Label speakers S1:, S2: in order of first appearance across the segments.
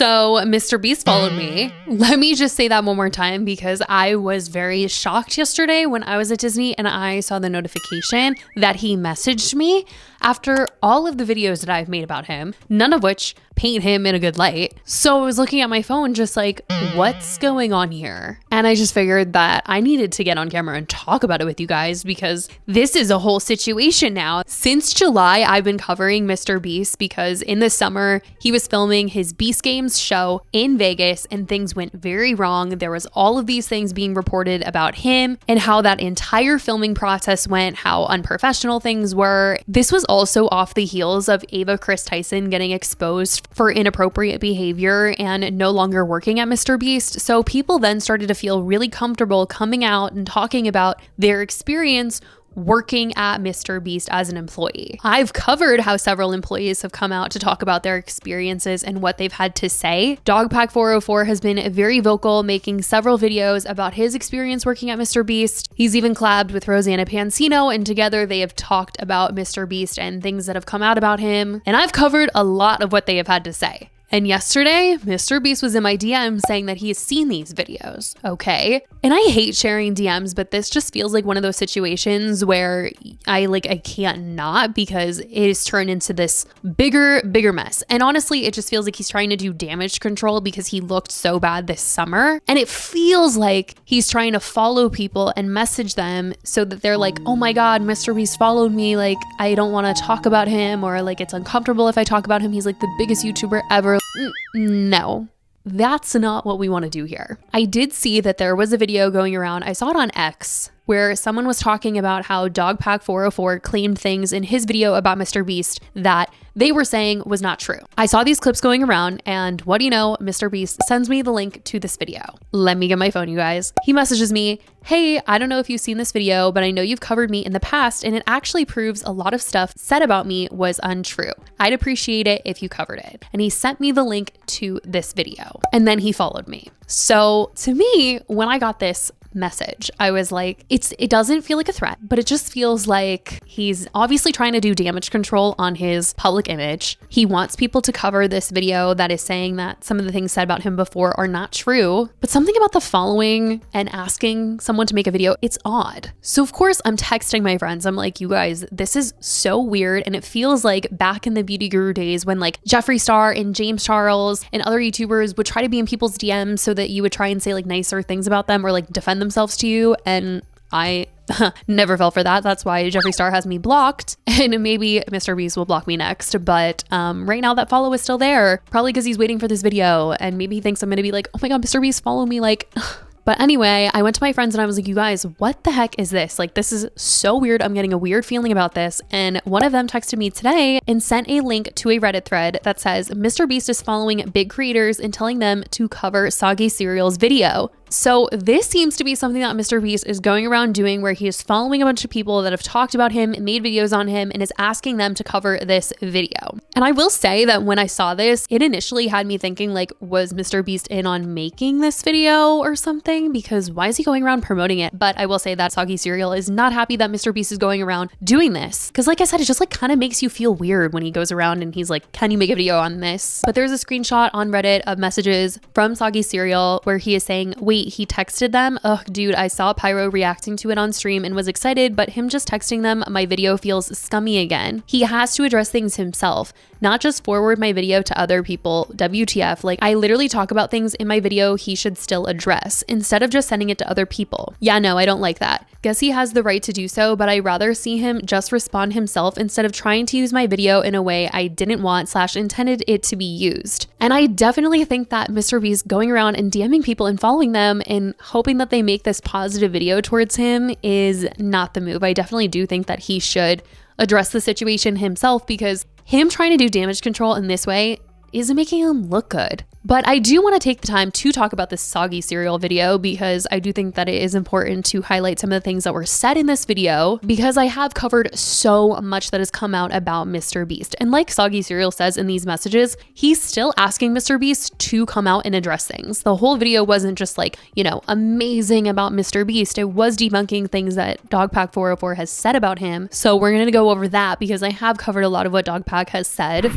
S1: So Mr. Beast followed me. Let me just say that one more time because I was very shocked yesterday when I was at Disney and I saw the notification that he messaged me after all of the videos that I've made about him, none of which paint him in a good light. So I was looking at my phone just like, what's going on here? And I just figured that I needed to get on camera and talk about it with you guys because this is a whole situation now. Since July, I've been covering Mr. Beast because in the summer, he was filming his Beast Games show in Vegas and things went very wrong. There was all of these things being reported about him and how that entire filming process went, how unprofessional things were. This was also off the heels of Ava Chris Tyson getting exposed for inappropriate behavior and no longer working at Mr. Beast. So people then started to feel really comfortable coming out and talking about their experience working at Mr. Beast as an employee. I've covered how several employees have come out to talk about their experiences and what they've had to say. Dogpack404 has been very vocal, making several videos about his experience working at Mr. Beast. He's even collabed with Rosanna Pansino, and together they have talked about Mr. Beast and things that have come out about him. And I've covered a lot of what they have had to say. And yesterday, Mr. Beast was in my DM saying that he has seen these videos, okay? And I hate sharing DMs, but this just feels like one of those situations where I can't not because it has turned into this bigger mess. And honestly, it just feels like he's trying to do damage control because he looked so bad this summer. And it feels like he's trying to follow people and message them so that they're like, oh my God, Mr. Beast followed me. Like, I don't want to talk about him, or like it's uncomfortable if I talk about him. He's like the biggest YouTuber ever. No, that's not what we want to do here. I did see that there was a video going around. I saw it on X where someone was talking about how Dogpack404 claimed things in his video about Mr. Beast that they were saying was not true. I saw these clips going around, and what do you know? Mr. Beast sends me the link to this video. Let me get my phone, you guys. He messages me, hey, I don't know if you've seen this video, but I know you've covered me in the past, and it actually proves a lot of stuff said about me was untrue. I'd appreciate it if you covered it. And he sent me the link to this video, and then he followed me. So to me, when I got this message, I was like, it doesn't feel like a threat, but it just feels like he's obviously trying to do damage control on his public image. He wants people to cover this video that is saying that some of the things said about him before are not true, but something about the following and asking someone to make a video, it's odd. So of course I'm texting my friends. I'm like, you guys, this is so weird. And it feels like back in the Beauty Guru days when like Jeffree Star and James Charles and other YouTubers would try to be in people's DMs so that you would try and say like nicer things about them or like defend themselves to you, and I never fell for that. That's why Jeffree Star has me blocked, and maybe Mr. Beast will block me next. But right now that follow is still there, probably because he's waiting for this video, and maybe he thinks I'm gonna be like, oh my God, Mr. Beast, follow me, like. But anyway, I went to my friends and I was like, you guys, what the heck is this? Like, this is so weird. I'm getting a weird feeling about this. And one of them texted me today and sent a link to a Reddit thread that says, Mr. Beast is following big creators and telling them to cover Soggy Cereal's video. So this seems to be something that Mr. Beast is going around doing, where he is following a bunch of people that have talked about him, made videos on him, and is asking them to cover this video. And I will say that when I saw this, it initially had me thinking like, was Mr. Beast in on making this video or something? Because why is he going around promoting it? But I will say that Soggy Cereal is not happy that Mr. Beast is going around doing this. Because like I said, it just like kind of makes you feel weird when he goes around and he's like, can you make a video on this? But there's a screenshot on Reddit of messages from Soggy Cereal where he is saying, wait, he texted them? Ugh, dude, I saw Pyro reacting to it on stream and was excited, but him just texting them, my video feels scummy again. He has to address things himself, not just forward my video to other people. WTF, like I literally talk about things in my video he should still address instead of just sending it to other people. Yeah, no, I don't like that. Guess he has the right to do so, but I'd rather see him just respond himself instead of trying to use my video in a way I didn't want / intended it to be used. And I definitely think that Mr. Beast going around and DMing people and following them and hoping that they make this positive video towards him is not the move. I definitely do think that he should address the situation himself, because him trying to do damage control in this way isn't making him look good. But I do want to take the time to talk about this Soggy Cereal video, because I do think that it is important to highlight some of the things that were said in this video, because I have covered so much that has come out about Mr. Beast. And like Soggy Cereal says in these messages, he's still asking Mr. Beast to come out and address things. The whole video wasn't just like, you know, amazing about Mr. Beast. It was debunking things that Dogpack404 has said about him. So we're going to go over that because I have covered a lot of what Dogpack has said.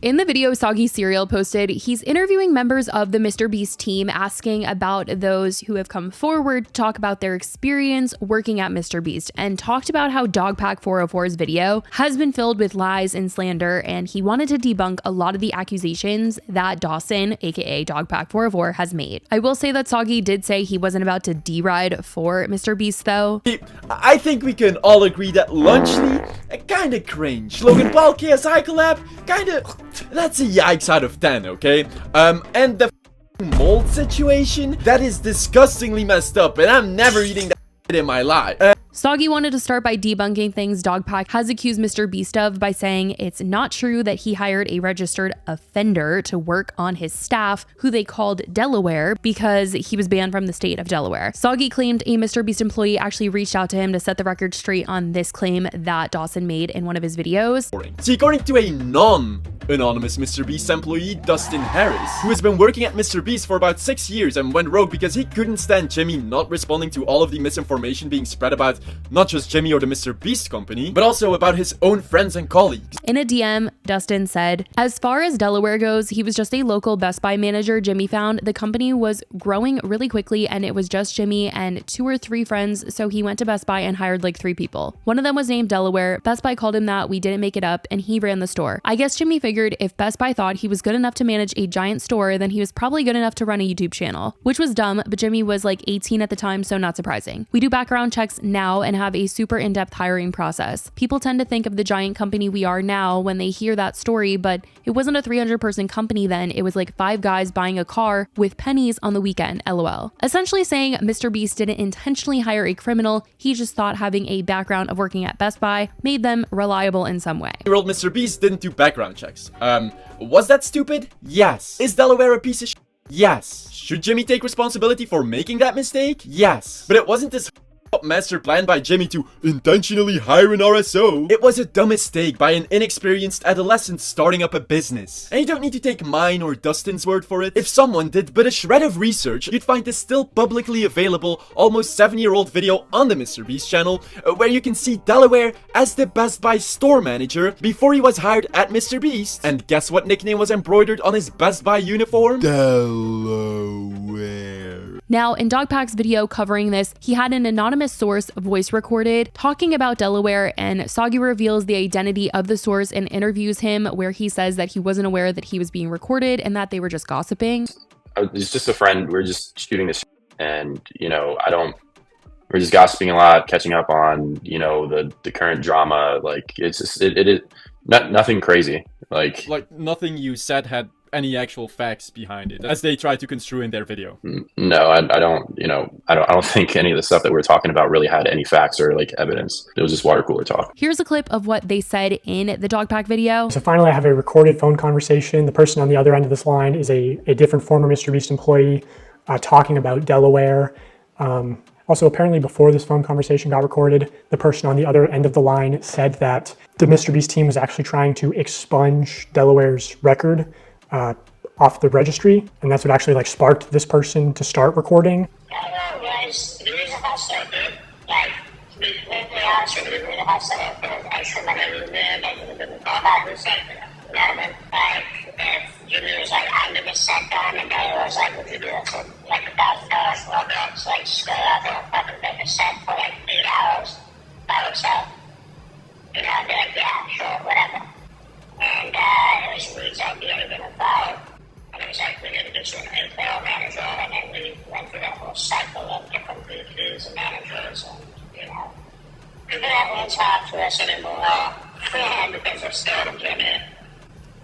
S1: In the video Soggy Cereal posted, he's interviewing members of the MrBeast team, asking about those who have come forward to talk about their experience working at MrBeast, and talked about how Dogpack 404's video has been filled with lies and slander, and he wanted to debunk a lot of the accusations that Dawson, aka Dogpack 404, has made. I will say that Soggy did say he wasn't about to deride for MrBeast though.
S2: I think we can all agree that Lunchley, kinda cringe. Logan Paul KSI collab, kinda, that's a yikes out of 10, okay? And the mold situation, that is disgustingly messed up, and I'm never eating that in my life.
S1: Soggy wanted to start by debunking things Dogpack has accused MrBeast of by saying it's not true that he hired a registered offender to work on his staff, who they called Delaware, because he was banned from the state of Delaware. Soggy claimed a MrBeast employee actually reached out to him to set the record straight on this claim that Dawson made in one of his videos.
S2: See, according to a non-anonymous MrBeast employee, Dustin Harris, who has been working at MrBeast for about 6 years and went rogue because he couldn't stand Jimmy not responding to all of the misinformation being spread about not just Jimmy or the MrBeast company, but also about his own friends and colleagues.
S1: In a DM, Dustin said, as far as Delaware goes, he was just a local Best Buy manager Jimmy found. The company was growing really quickly and it was just Jimmy and 2 or 3 friends, so he went to Best Buy and hired like 3 people. One of them was named Delaware. Best Buy called him that, we didn't make it up, and he ran the store. I guess Jimmy figured if Best Buy thought he was good enough to manage a giant store, then he was probably good enough to run a YouTube channel, which was dumb, but Jimmy was like 18 at the time, so not surprising. We do background checks now and have a super in-depth hiring process. People tend to think of the giant company we are now when they hear that story, but it wasn't a 300-person company then. It was like 5 guys buying a car with pennies on the weekend, lol. Essentially saying MrBeast didn't intentionally hire a criminal, he just thought having a background of working at Best Buy made them reliable in some way.
S2: Year-old MrBeast didn't do background checks. Was that stupid? Yes. Is Delaware a piece of shit? Yes. Should Jimmy take responsibility for making that mistake? Yes. But it wasn't this master plan by Jimmy to intentionally hire an RSO. It was a dumb mistake by an inexperienced adolescent starting up a business. And you don't need to take mine or Dustin's word for it. If someone did but a shred of research, you'd find this still publicly available, almost 7-year-old video on the MrBeast channel, where you can see Delaware as the Best Buy store manager before he was hired at MrBeast. And guess what nickname was embroidered on his Best Buy uniform? Delaware.
S1: Now, in Dogpack's video covering this, he had an anonymous source voice recorded talking about Delaware, and Soggy reveals the identity of the source and interviews him, where he says that he wasn't aware that he was being recorded and that they were just gossiping.
S3: It's just a friend. We're just shooting this, and we're just gossiping a lot, catching up on the current drama. Like it's just it is nothing crazy. Like
S2: nothing you said had any actual facts behind it, as they try to construe in their video.
S3: No, I don't think any of the stuff that we're talking about really had any facts or like evidence. It was just water cooler talk.
S1: Here's a clip of what they said in the Dogpack video.
S4: So finally, I have a recorded phone conversation. The person on the other end of this line is a different former MrBeast employee talking about Delaware. Also, apparently before this phone conversation got recorded, the person on the other end of the line said that the MrBeast team was actually trying to expunge Delaware's record off the registry, and that's what actually sparked this person to start recording.
S5: Jimmy was like, I'm gonna set down, and Delaware was like, would you do it for like $1,000 for $1? Like, just go out there and fucking make a set for like 8 hours by yourself. I'd be like, yeah, sure, whatever. And it was Reed's idea to get involved. And it was like, we need to get you an APL manager, and then we went through that whole cycle of different VPs and managers, and people that won't talk to us anymore, because they're scared of Jimmy.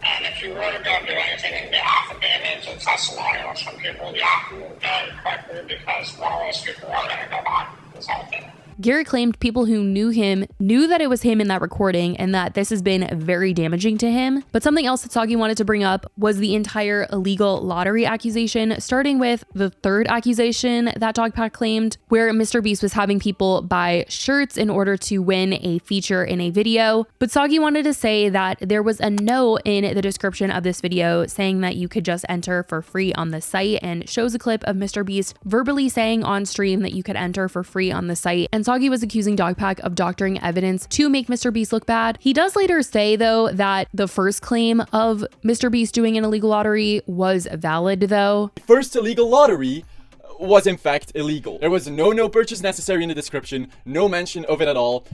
S5: And if you really don't do anything in the affidavits or testimonials from people, you have to move very quickly, because, well, there's people that are going to go back and say,
S1: Garrett claimed people who knew him knew that it was him in that recording and that this has been very damaging to him. But something else that Soggy wanted to bring up was the entire illegal lottery accusation, starting with the 3rd accusation that Dogpack claimed, where MrBeast was having people buy shirts in order to win a feature in a video. But Soggy wanted to say that there was a note in the description of this video saying that you could just enter for free on the site, and shows a clip of MrBeast verbally saying on stream that you could enter for free on the site. And Soggy was accusing Dogpack of doctoring evidence to make MrBeast look bad. He does later say, though, that the first claim of MrBeast doing an illegal lottery was valid, though.
S2: First illegal lottery was in fact illegal. There was no purchase necessary in the description, no mention of it at all.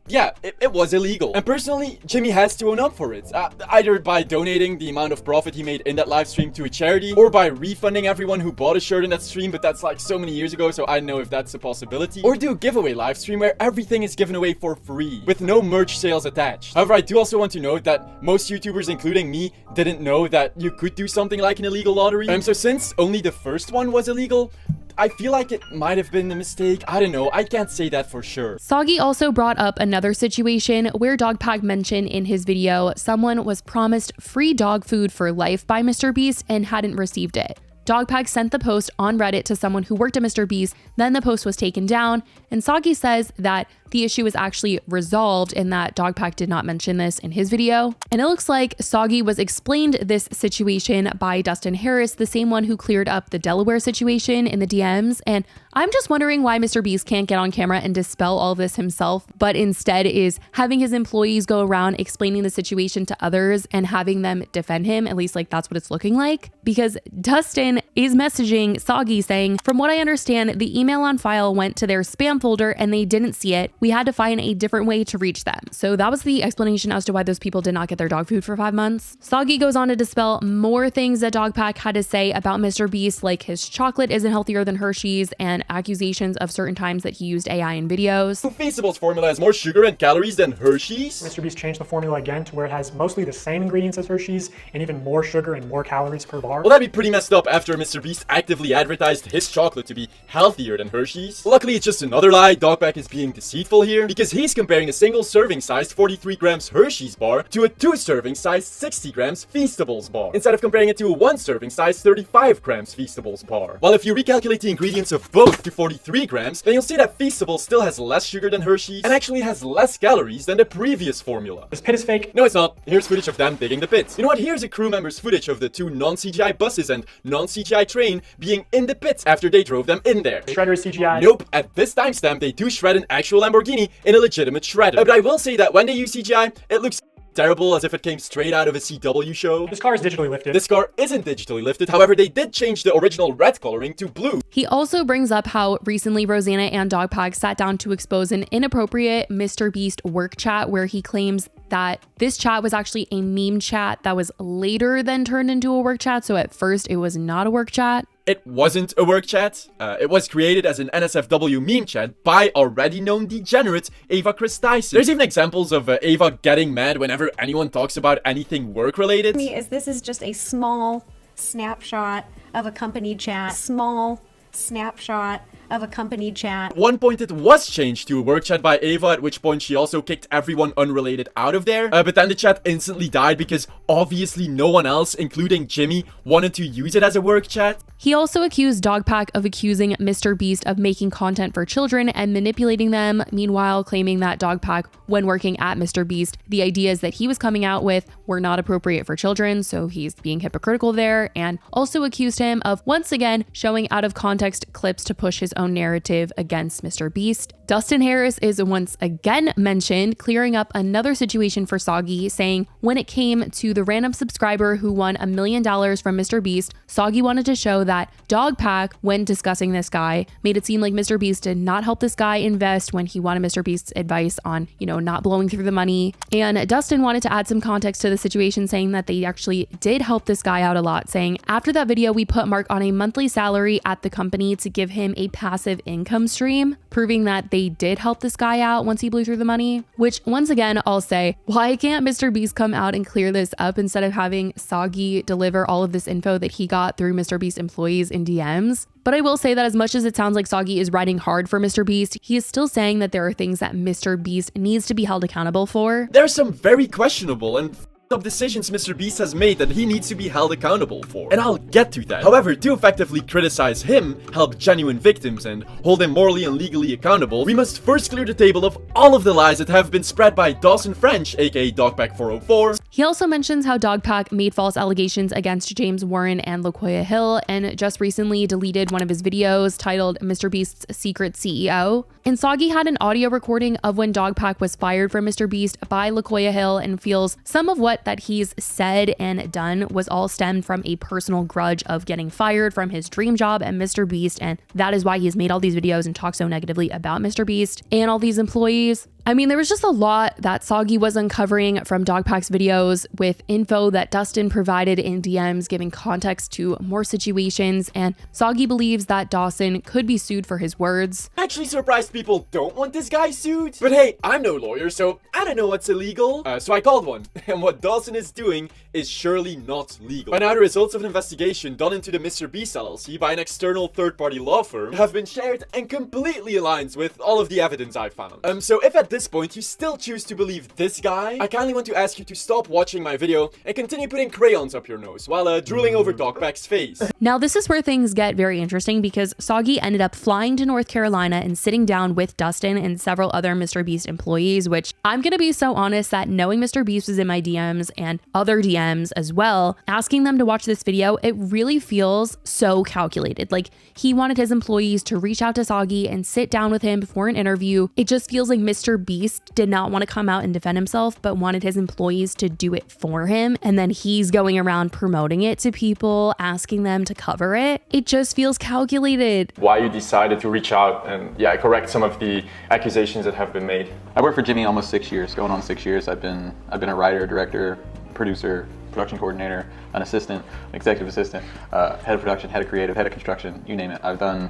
S2: Yeah, it was illegal. And personally, Jimmy has to own up for it. Either by donating the amount of profit he made in that live stream to a charity, or by refunding everyone who bought a shirt in that stream, but that's like so many years ago, so I don't know if that's a possibility. Or do a giveaway live stream where everything is given away for free, with no merch sales attached. However, I do also want to note that most YouTubers, including me, didn't know that you could do something like an illegal lottery. So since only the first one was illegal, I feel like it might have been a mistake. I don't know. I can't say that for sure.
S1: Soggy also brought up another situation where Dogpack mentioned in his video someone was promised free dog food for life by MrBeast and hadn't received it. Dogpack sent the post on Reddit to someone who worked at MrBeast, then the post was taken down, and Soggy says that the issue was actually resolved and that Dogpack did not mention this in his video. And it looks like Soggy was explained this situation by Dustin Harris, the same one who cleared up the Delaware situation in the DMs. And I'm just wondering why MrBeast can't get on camera and dispel all of this himself, but instead is having his employees go around explaining the situation to others and having them defend him. At least like that's what it's looking like. Because Dustin is messaging Soggy saying, from what I understand, the email on file went to their spam folder and they didn't see it. We had to find a different way to reach them. So that was the explanation as to why those people did not get their dog food for 5 months. Soggy goes on to dispel more things that Dogpack had to say about MrBeast, like his chocolate isn't healthier than Hershey's and accusations of certain times that he used AI in videos.
S2: Feastable's formula has more sugar and calories than Hershey's.
S4: MrBeast changed the formula again to where it has mostly the same ingredients as Hershey's and even more sugar and more calories per bar.
S2: Well, that'd be pretty messed up after MrBeast actively advertised his chocolate to be healthier than Hershey's. Luckily, it's just another lie. Dogpack is being deceitful here because he's comparing a single serving sized 43 grams Hershey's bar to a 2 serving sized 60 grams Feastables bar, instead of comparing it to a 1 serving sized 35 grams Feastables bar. While if you recalculate the ingredients of both to 43 grams, then you'll see that Feastables still has less sugar than Hershey's and actually has less calories than the previous formula.
S4: This pit is fake.
S2: No, it's not. Here's footage of them digging the pits. You know what? Here's a crew member's footage of the 2 non-CGI buses and non-CGI train being in the pits after they drove them in there.
S4: Shredder is CGI.
S2: Nope. At this timestamp, they do shred an actual Lamborghini in a legitimate shredder. But I will say that when they use CGI, it looks terrible, as if it came straight out of a CW show.
S4: This car is digitally lifted.
S2: This car isn't digitally lifted, however, they did change the original red coloring to blue.
S1: He also brings up how recently Rosanna and Dogpack sat down to expose an inappropriate MrBeast work chat where he claims that this chat was actually a meme chat that was later then turned into a work chat, so at first it was not a work chat.
S2: It wasn't a work chat. It was created as an NSFW meme chat by already known degenerate Ava Christison. There's even examples of Ava getting mad whenever anyone talks about anything work-related.
S6: This is just a small snapshot of a company chat. Small snapshot of a company chat.
S2: At one point it was changed to a work chat by Ava, at which point she also kicked everyone unrelated out of there. But then the chat instantly died because obviously no one else, including Jimmy, wanted to use it as a work chat.
S1: He also accused Dogpack of accusing MrBeast of making content for children and manipulating them, meanwhile claiming that Dogpack, when working at MrBeast, the ideas that he was coming out with were not appropriate for children, so he's being hypocritical there, and also accused him of once again showing out of context clips to push his own narrative against MrBeast. Dustin Harris is once again mentioned, clearing up another situation for Soggy, saying when it came to the random subscriber who won $1 million from MrBeast, Soggy wanted to show that Dogpack, when discussing this guy, made it seem like MrBeast did not help this guy invest when he wanted MrBeast's advice on, not blowing through the money. And Dustin wanted to add some context to the situation, saying that they actually did help this guy out a lot, saying, after that video, we put Mark on a monthly salary at the company to give him a passive income stream, proving that they did help this guy out once he blew through the money. Which, once again, I'll say, why can't MrBeast come out and clear this up instead of having Soggy deliver all of this info that he got through MrBeast employees in DMs? But I will say that as much as it sounds like Soggy is riding hard for MrBeast, he is still saying that there are things that MrBeast needs to be held accountable for.
S2: There's some very questionable and up decisions Mr. Beast has made that he needs to be held accountable for. And I'll get to that. However, to effectively criticize him, help genuine victims, and hold him morally and legally accountable, we must first clear the table of all of the lies that have been spread by Dawson French, aka Dogpack404.
S1: He also mentions how Dogpack made false allegations against James Warren and LaQuia Hill, and just recently deleted one of his videos titled Mr. Beast's Secret CEO. And Soggy had an audio recording of when Dogpack was fired from Mr. Beast by LaQuia Hill, and feels some of what that he's said and done was all stemmed from a personal grudge of getting fired from his dream job at Mr. Beast, and that is why he's made all these videos and talked so negatively about Mr. Beast and all these employees. I mean, there was just a lot that Soggy was uncovering from Dogpack's videos, with info that Dustin provided in DMs giving context to more situations, and Soggy believes that Dawson could be sued for his words.
S2: Actually surprised people don't want this guy sued. But hey, I'm no lawyer, so I don't know what's illegal. So I called one, and what Dawson is doing is surely not legal. By now, the results of an investigation done into the Mr. Beast LLC by an external third-party law firm have been shared and completely aligns with all of the evidence I found. So if at this point you still choose to believe this guy, I kindly want to ask you to stop watching my video and continue putting crayons up your nose while drooling over Dogpack's face.
S1: Now, this is where things get very interesting, because Soggy ended up flying to North Carolina and sitting down with Dustin and several other Mr. Beast employees, which I'm gonna be so honest that knowing Mr. Beast was in my DMs and other DMs as well, asking them to watch this video, it really feels so calculated. Like, he wanted his employees to reach out to Soggy and sit down with him before an interview. It just feels like Mr. Beast did not want to come out and defend himself, but wanted his employees to do it for him. And then he's going around promoting it to people, asking them to cover it. It just feels calculated.
S7: Why you decided to reach out and correct some of the accusations that have been made.
S8: I worked for Jimmy almost 6 years, going on 6 years. I've been a writer, director, producer, production coordinator, an assistant, executive assistant, head of production, head of creative, head of construction, you name it. I've done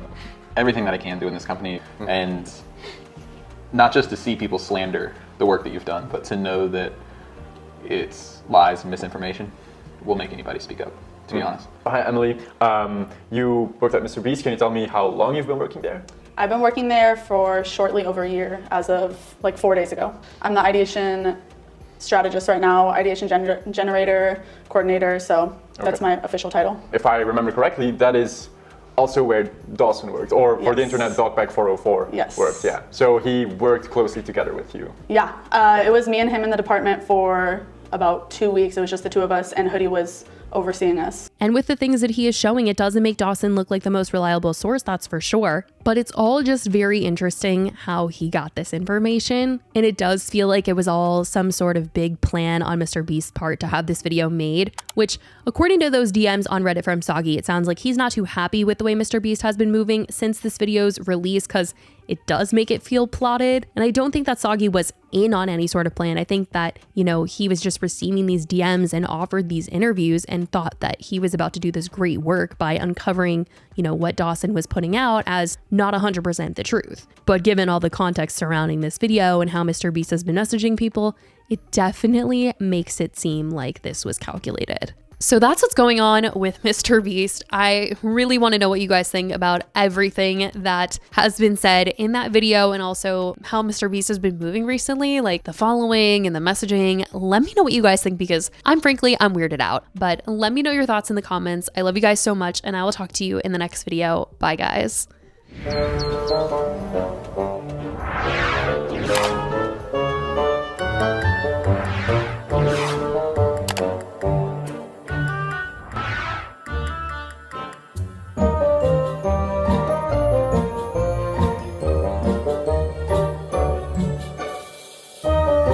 S8: everything that I can do in this company, and not just to see people slander the work that you've done, but to know that it's lies and misinformation will make anybody speak up, to be honest.
S7: Hi, Emily. You worked at Mr. Beast. Can you tell me how long you've been working there?
S9: I've been working there for shortly over a year, as of like 4 days ago. I'm the ideation strategist right now, ideation generator, coordinator, so that's my official title.
S7: If I remember correctly, that is also where Dawson worked, or for the internet, Dogpack404 worked, yeah. So he worked closely together with you.
S9: Yeah, it was me and him in the department for about 2 weeks. It was just the two of us, and Hoodie was overseeing us.
S1: And with the things that he is showing, it doesn't make Dawson look like the most reliable source, that's for sure. But it's all just very interesting how he got this information. And it does feel like it was all some sort of big plan on Mr. Beast's part to have this video made, which according to those DMs on Reddit from Soggy, it sounds like he's not too happy with the way Mr. Beast has been moving since this video's release, because it does make it feel plotted. And I don't think that Soggy was in on any sort of plan. I think that, you know, he was just receiving these DMs and offered these interviews and thought that he was about to do this great work by uncovering, you know, what Dawson was putting out as not 100% the truth. But given all the context surrounding this video and how Mr. Beast has been messaging people, it definitely makes it seem like this was calculated. So that's what's going on with Mr. Beast. I really want to know what you guys think about everything that has been said in that video, and also how Mr. Beast has been moving recently, like the following and the messaging. Let me know what you guys think, because I'm weirded out. But let me know your thoughts in the comments. I love you guys so much, and I will talk to you in the next video. Bye, guys.